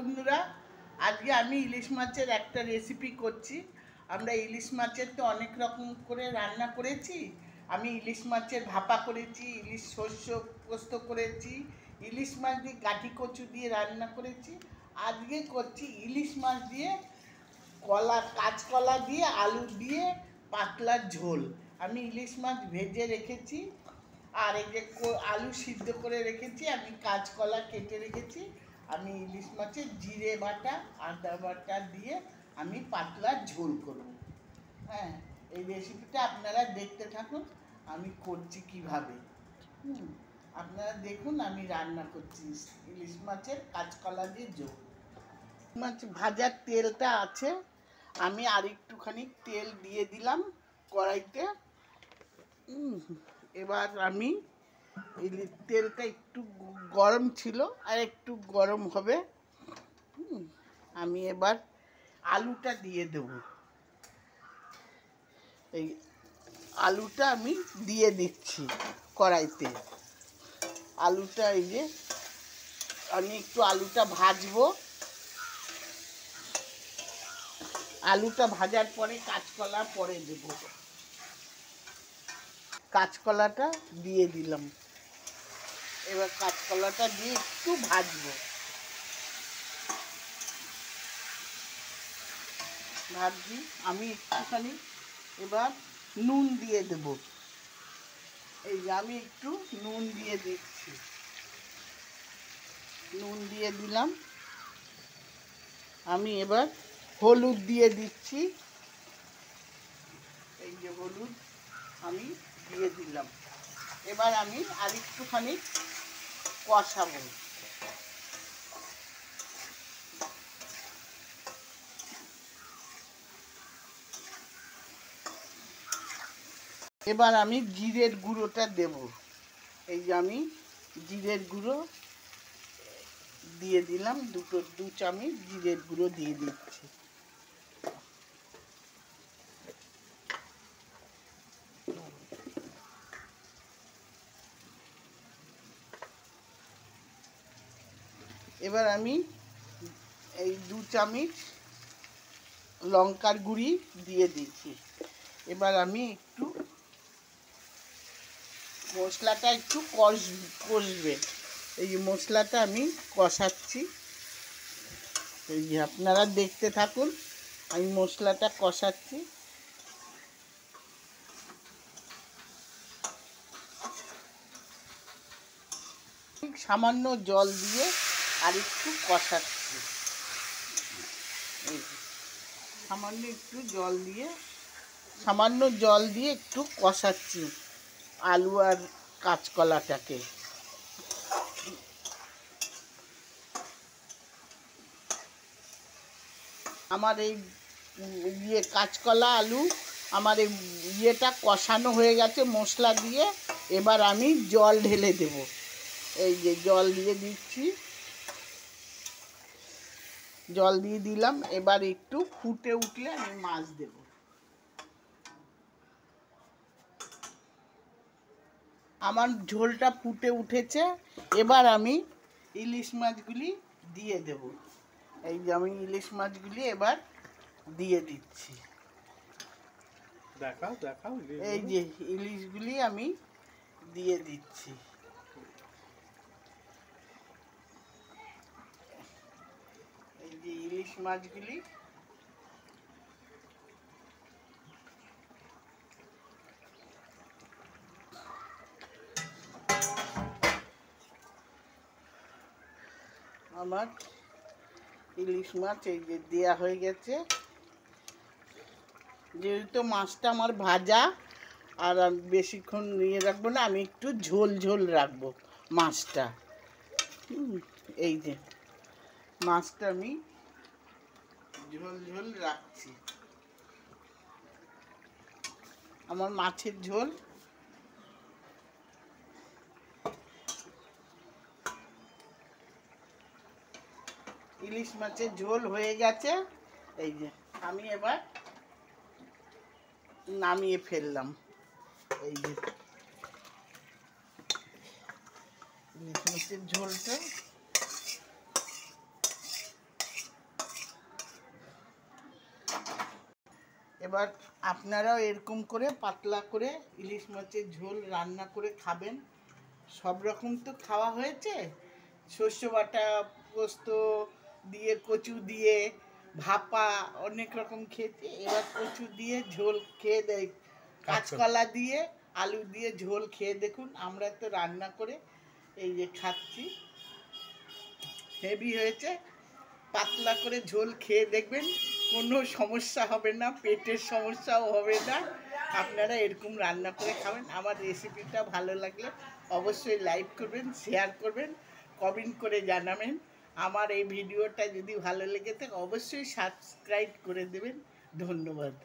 বন্ধুরা, আজকে আমি ইলিশ মাছের একটা রেসিপি করছি। আমরা ইলিশ মাছের তো অনেক রকম করে রান্না করেছি। আমি ইলিশ মাছের ভাপা করেছি, ইলিশ শস্য পোস্ত করেছি, ইলিশ মাছ দিয়ে গাঠি কচু দিয়ে রান্না করেছি। আজকে করছি ইলিশ মাছ দিয়ে কাঁচকলা দিয়ে আলু দিয়ে পাতলা ঝোল। আমি ইলিশ মাছ ভেজে রেখেছি, আর এই যে আলু সিদ্ধ করে রেখেছি, আমি কাঁচকলা কেটে রেখেছি। আমি ইলিশ মাছের জিরে বাটা আদা বাটা দিয়ে আমি পাতলা ঝোল করব। হ্যাঁ, এই রেসিপিটা আপনারা দেখতে থাকুন আমি করছি কিভাবে। আপনারা দেখুন আমি রান্না করছি ইলিশ মাছের কাঁচকলা দিয়ে ঝোল। মাছ ভাজার তেলটা আছে, আমি আর একটুখানি তেল দিয়ে দিলাম কড়াইতে। এবার আমি তেলটা একটু গরম ছিল, আর একটু গরম হবে। আমি এবার আলুটা দিয়ে দেব। এই আলুটা আমি দিয়ে দিচ্ছি কড়াইতে। আলুটা এই যে আমি একটু আলুটা ভাজবো। আলুটা ভাজার পরে কাঁচকলা পরে দেব। কাঁচকলাটা দিয়ে দিলাম। এবার কাঁচকলাটা দিয়ে একটু ভাজবো। ভাজি আমি একটুখানি এবার নুন দিয়ে দেব। এই যে আমি একটু নুন দিয়ে দিচ্ছি। নুন দিয়ে দিলাম। আমি এবার হলুদ দিয়ে দিচ্ছি। এই যে হলুদ আমি দিয়ে দিলাম। এবার আমি আর একটুখানি কষাবো। এবার আমি জিরের গুঁড়োটা দেব। এই যে আমি জিরের গুঁড়ো দিয়ে দিলাম, দু চামচ জিরের গুঁড়ো দিয়ে দিচ্ছি। এবার আমি এই 2 চামচ লঙ্কার গুঁড়ি দিয়ে দিচ্ছি। এবার আমি একটু মশলাটা একটু কষবে। এই যে মশলাটা আমি কষাচ্ছি। এই যে আপনারা দেখতে থাকুন আমি মশলাটা কষাচ্ছি। সামান্য জল দিয়ে আর একটু কষাচ্ছি। সামান্য জল দিয়ে একটু কষাচ্ছি আলু আর কাঁচকলাটাকে। আমার এই কাঁচকলা আলু আমার এই ইয়েটা কষানো হয়ে গেছে মশলা দিয়ে। এবার আমি জল ঢেলে দেব। এই যে জল দিয়ে দিচ্ছি, জল দিয়ে দিলাম। এবার একটু ফুটে উঠলে আমি মাছ দেব। আমার ঝোলটা ফুটে উঠেছে। এবার আমি ইলিশ মাছগুলি দিয়ে দেব। এই যে আমি ইলিশ মাছগুলি এবার দিয়ে দিচ্ছি। দেখাও এই যে ইলিশগুলি আমি দিয়ে দিচ্ছি। এই যে ইলিশ মাছগুলি আমার ইলিশ মাছ এই যে দেয়া হয়ে গেছে। যেহেতু মাছটা আমার ভাজা, আর বেশিক্ষণ নিয়ে রাখবো না, আমি একটু ঝোল ঝোল রাখবো মাছটা। এই যে মাছটা আমি ঝোল ঝোল রাখছি। আমার মাছের ঝোল ইলিশ মাছের ঝোল হয়ে গেছে। এই যে আমি এবার নামিয়ে ফেললাম। এই যে ইলিশ মাছের ঝোলটা এবার আপনারাও এরকম করে পাতলা করে ইলিশ মাছের ঝোল রান্না করে খাবেন। সব রকম তো খাওয়া হয়েছে, শস্য বাটা, পোস্ত দিয়ে, কচু দিয়ে, ভাপা, অনেক রকম খেয়েছি। এবার কচু দিয়ে ঝোল খেয়ে দেয়, কাঁচকলা দিয়ে আলু দিয়ে ঝোল খেয়ে দেখুন। আমরা তো রান্না করে এই যে খাচ্ছি, হেভি হয়েছে। পাতলা করে ঝোল খেয়ে দেখবেন, কোনো সমস্যা হবে না, পেটের সমস্যাও হবে না। আপনারা এরকম রান্না করে খাবেন। আমার রেসিপিটা ভালো লাগলে অবশ্যই লাইক করবেন, শেয়ার করবেন, কমেন্ট করে জানাবেন। আমার এই ভিডিওটা যদি ভালো লেগে থাকে অবশ্যই সাবস্ক্রাইব করে দেবেন। ধন্যবাদ।